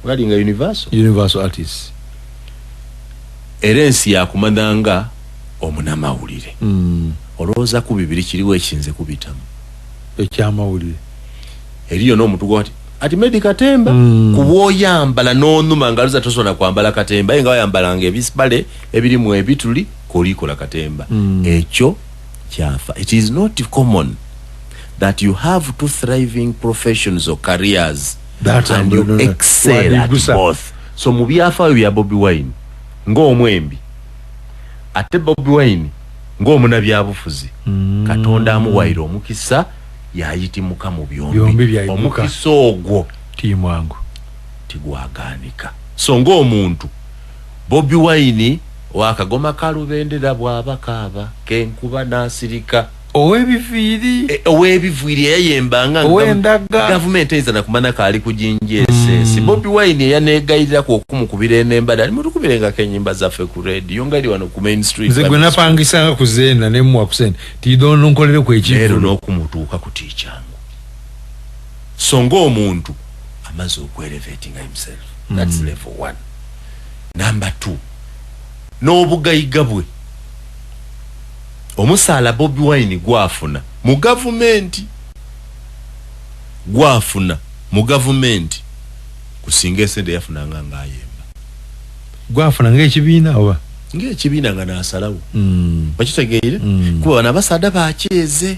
Ngalinga universal artists erensi yakumananga omunamawulire olowooza ku bibiri kiriwo ekinze kubitamu ekyamawulire eriyo n'omutugo ati Medi Katemba kubwoyambala n'onuma ngaluza tosobola kwambala Katemba yenga wayambalanga ebisibale ebirimu ebituli kolikola Katemba ekyo kyafa. It is not common that you have two thriving professions or careers and you excel at both. So mu byafaayo bya Bobi Wine ng'omwembi ate Bobi Wine ng'omunabyabufuzi Katonda amuwaire omukisa yayitimuka mu byombi omukisa ogwo timwangu tigwaganika. So ng'omuntu Bobi Wine wakagoma kalubendera bwabakaaba kenkuba nasirika owebiviiri yayembanga gavumenti eyinza kumana kaali kujinjese si Bobi Wine yanegayirira ku okumukubira enembada ali mutukubirenga kenyimba zaffe ku radio ngali wano ku main street nze gwe napangisanga kuzenda ne mu akusenda tidono nkolere ku ekivu n'okumutuuka ku tichangu. So ng'omuntu amaze okwerevating himself. That's level 1. Number 2, n'obugayiga bwe omusaala Bobi Wine gwafuna mu gavumenti kusinga esente yafunanga ng'ayemba gwafuna ng'ekibiina oba ng'ekibiina nga naasalawo bakitegeire kuba bano abasaada bakyeze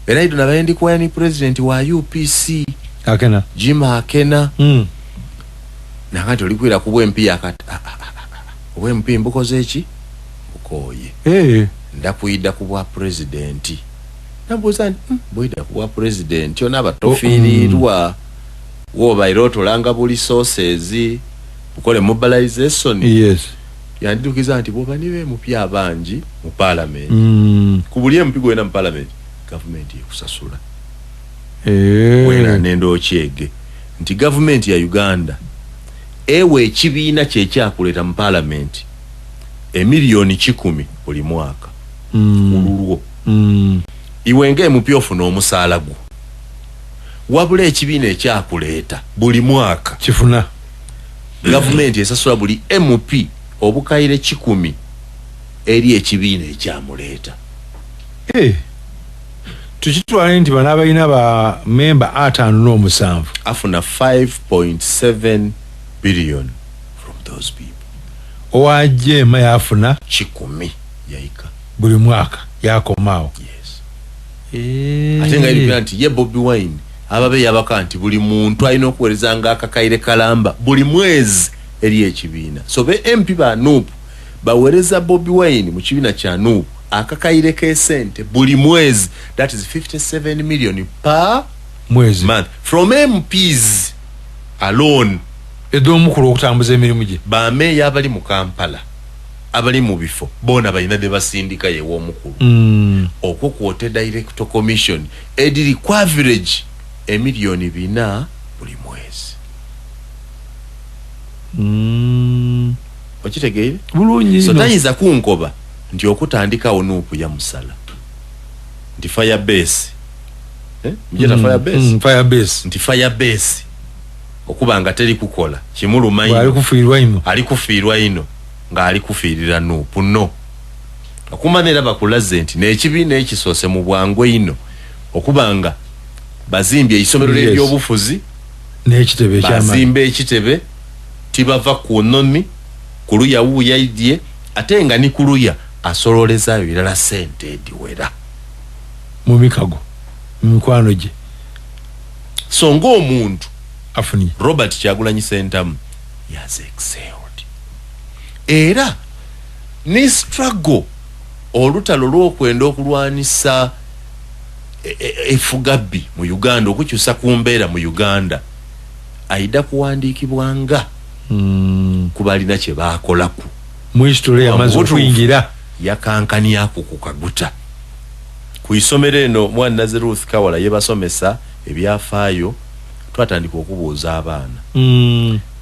era ido nabayendi kuwaya ni president wa UPC Akena Jim Akena nakati olikwira kubwa MP yakati obwe MP mbukoze eki bukoye ndakuyida kubwa president nabuza boyida kubwa president yona abatofirirwa woba iroto langa buli sources ukole mobilization yandidukiza nti boba niwe mupya abanji mu parliament kubulie mpigo ena mu parliament government yekusasula wena nendo chege nti government ya Uganda ewe ekibiina kyekyakuleta mu parliament emiliyoni 10 buli mwaka ululwo iwenge mupyofu n'omusaala gwo wabula ekibiina ekyakuleta buli mwaka kifuna government esasula buli MP obukayire 10 eri ekibiina ekyamuleeta tukitwala nti bana abalina ba member 5.7 afuna 5.7 billion from those people. Owaje mayafuna 10 yaika buli mwaka yakomao. Yes. Atenga ili planti ye Bobi Wine ababe yabakanti buli muntu alina okuwerezanga akakaire kalamba buli mwezi eri ekibiina. So be MP ba NUP bawereza Bobi Wine mu kibiina kya NUP akakaire kesente buli mwezi, that is 57 million per mwezi month from MPs alone. Edo mukuru okutambuza emirimu gye bame yabali mu Kampala abali mu bifo bona balina de basindika ye wo mukuru okwo kwote director commission ediri kwa average emiliyoni 4 buli mwezi. Okitegeere bulungi so tayiza kunkoba ndi okutandika onupu ya musala ndi fire base mjeta fire base fire base ndi fire base okubanga teri kukola kimuluma ino ali kufiirwa ino nga ali kufiirira nupu no okumanira bakulaze nti n'ekibiina ekisose mu bwangwe ino okubanga bazimbye isomero ly'obufuzi n'ekitebe ky'amaanyi bazimbe ekitebe tibava ku nnomi kuluya wuya idye ate nga ni kuluya asololezaayo birala sente ediwera mu mikago mu mikwano gye. So ng'omuntu afuni Robert Kyagulanyi Ssentamu has excelled era ni struggle olutalo lw'okwenda okulwanisa efugabbi mu Uganda okukyusa ku mbeera mu Uganda aida kuwandiikibwanga kubalina kye baakolaku mu history yamaze okuyingira yakankani ako kukaguta ku isomero eno mwana Ruth Kawala yebasomesa ebyafaayo twatandika okubuuza abaana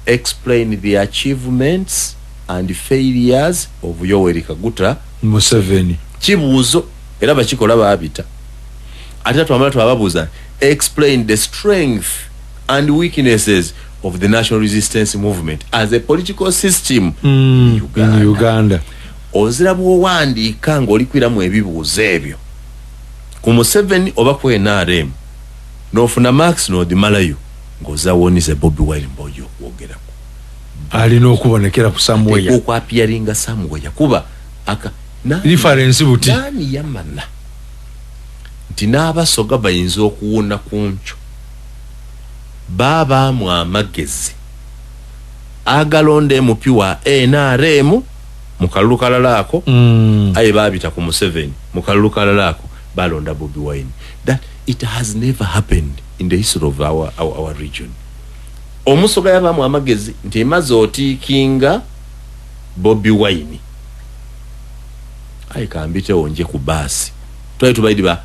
explain the achievements and failures of Yoweri Kaguta Museveni kibuuzo era bakikola baabita ate twamala twababuuza explain the strength and weaknesses of the national resistance movement as a political system in Uganda. Ozira bw'owandiika ng'olikwiramu ebibuuzo ebyo ku Museveni oba ku NRM n'ofuna Max n'odimalayo ng'ozaawonize Bobi Wine Mboyo okwogerako alina okubonekera ku Samweya okwapiyaringa Samweya kuba reference buti nani yamala nti n'abasoga bayinza okuwona ku nkyo babaamu amagezi agalonda MP wa NRM mu kalulu kalala ako aye baabita ku Museveni mu kalulu kalala ako balonda Bobi Wine. That it has never happened in the history of our region. Omusoga yabaamu amagezi nti emaze otiikinga Bobi Wine aye kambite onje ku baasi twali tubaidi ba